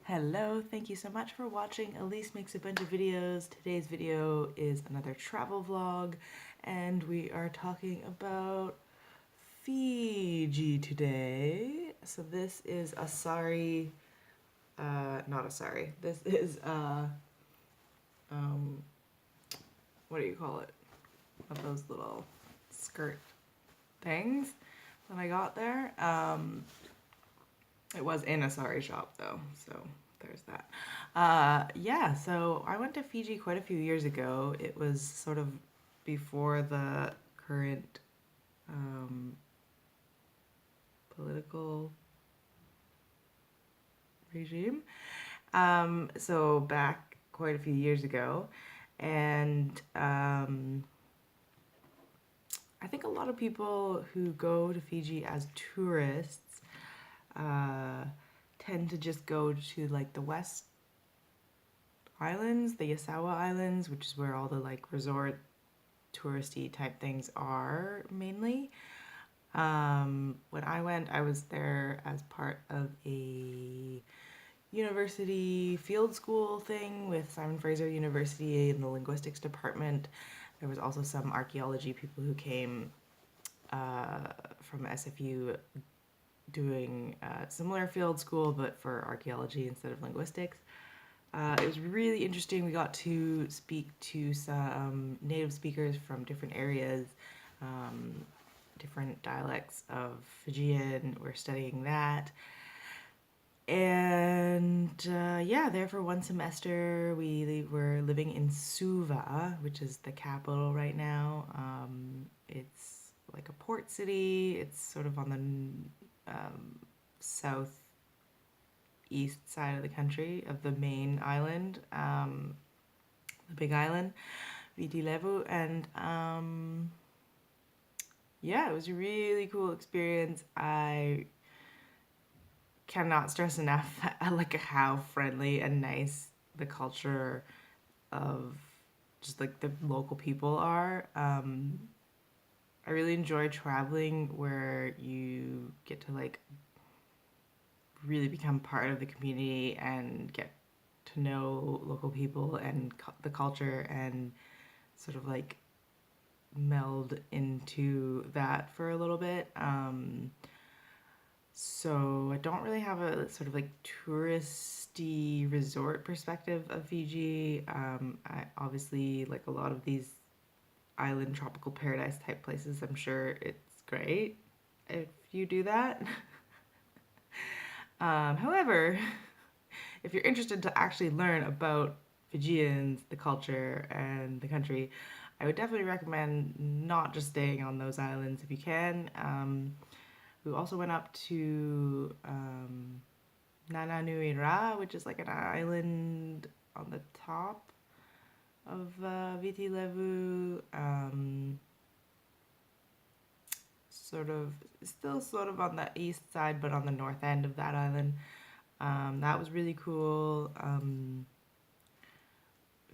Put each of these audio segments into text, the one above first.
Hello, thank you so much for watching. Elise makes a bunch of videos. Today's video is another travel vlog, and we are talking about Fiji today. So this is not Asari. This is um, what do you call it? Of those little skirt things that I got there. It was in a sari shop though, so there's that. Yeah, so I went to Fiji quite a few years ago. It was sort of before the current um, political regime. So back quite a few years ago. And I think a lot of people who go to Fiji as tourists uh, tend to just go to like the West Islands, the Yasawa Islands, which is where all the like resort touristy type things are mainly. When I went, I was there as part of a university field school thing with Simon Fraser University in the linguistics department. There was also some archaeology people who came from SFU doing similar field school, but for archaeology instead of linguistics. It was really interesting. We got to speak to some native speakers from different areas, um, different dialects of Fijian. We're studying that. And yeah, there for one semester, we were living in Suva, which is the capital right now. It's like a port city. It's sort of on the southeast side of the country, of the main island, the big island, Viti Levu. And yeah, it was a really cool experience. I cannot stress enough like how friendly and nice the culture of just like the local people are. I really enjoy traveling where you get to like really become part of the community and get to know local people and the culture and sort of like meld into that for a little bit. So I don't really have a sort of like touristy resort perspective of Fiji. I obviously like a lot of these island tropical paradise type places. I'm sure it's great if you do that. However, if you're interested to actually learn about Fijians, the culture, and the country, I would definitely recommend not just staying on those islands if you can. We also went up to Nananuira, which is like an island on the top of Viti Levu. Sort of, still sort of on the east side, but on the north end of that island. That was really cool.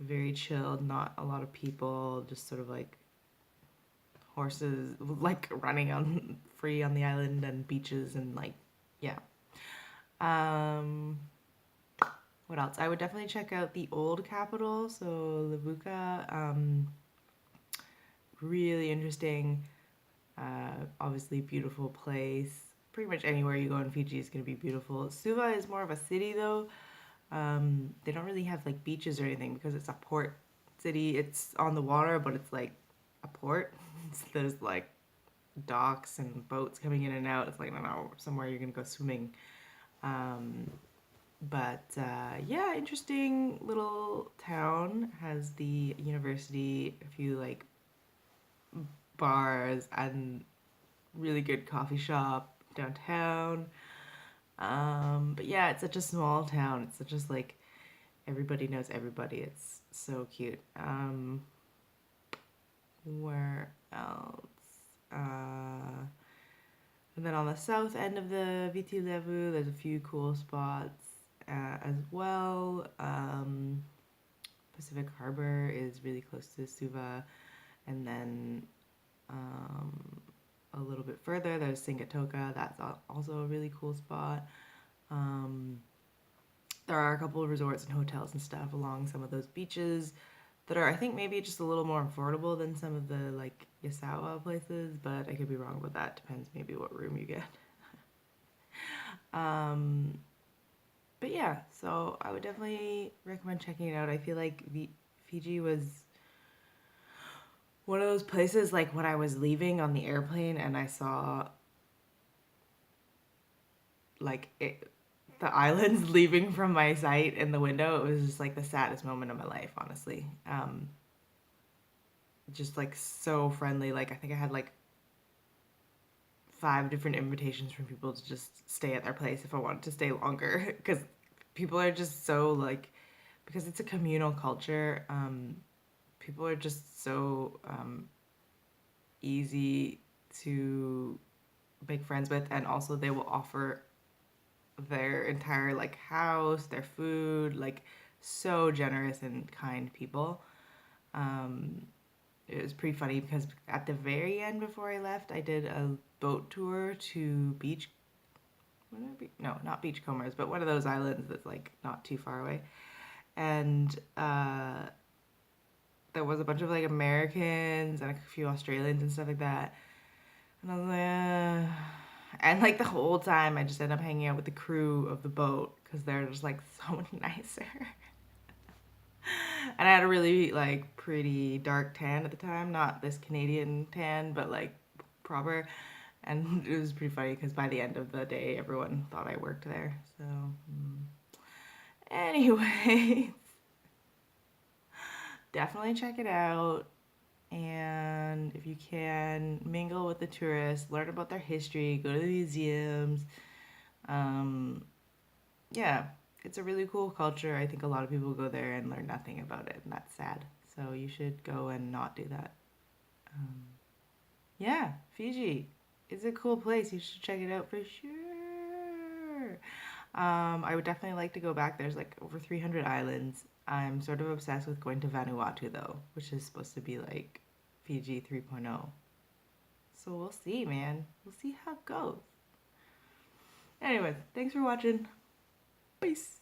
Very chilled, not a lot of people, just sort of like horses like running on free on the island and beaches and like yeah. Um, what else? I would definitely check out the old capital, so Levuka. Really interesting. Obviously beautiful place. Pretty much anywhere you go in Fiji is gonna be beautiful. Suva is more of a city though. They don't really have like beaches or anything because it's a port city. It's on the water, but it's like a port. So there's like docks and boats coming in and out. It's like, no, somewhere you're gonna go swimming. Um, but yeah, interesting little town. Has the university, a few like bars and really good coffee shop downtown. But yeah, it's such a small town. It's such just like everybody knows everybody. It's so cute. Where else? And then on the south end of the Viti Levu, there's a few cool spots as well. Pacific Harbor is really close to Suva. And then a little bit further, there's Singatoka. That's also a really cool spot. Um, There are a couple of resorts and hotels and stuff along some of those beaches that are, I think, maybe just a little more affordable than some of the like Yasawa places, but I could be wrong about that. Depends maybe what room you get. Um, but yeah, so I would definitely recommend checking it out. I feel like Fiji was one of those places like when I was leaving on the airplane and I saw like the islands leaving from my sight in the window, it was just like the saddest moment of my life, honestly. Just like so friendly. Like I think I had like 5 different invitations from people to just stay at their place if I wanted to stay longer because people are just so like because it's a communal culture. People are just so easy to make friends with, and also they will offer their entire like house, their food, like so generous and kind people. Um, it was pretty funny because at the very end before I left, I did a boat tour to beach. No, not Beachcombers, but one of those islands that's like not too far away. And there was a bunch of like Americans and a few Australians and stuff like that. And I was like, and like the whole time, I just end up hanging out with the crew of the boat because they're just like so much nicer. And I had a really like pretty dark tan at the time, not this Canadian tan, but like proper. And it was pretty funny because by the end of the day, everyone thought I worked there. So, anyway, definitely check it out. And if you can, mingle with the tourists, learn about their history, go to the museums. Um, yeah, it's a really cool culture. I think a lot of people go there and learn nothing about it, and that's sad. So you should go and not do that. Um, yeah, Fiji is a cool place. You should check it out for sure. I would definitely like to go back. There's like over 300 islands. I'm sort of obsessed with going to Vanuatu though, which is supposed to be like Fiji 3.0. So we'll see, man. We'll see how it goes. Anyways, thanks for watching. Peace.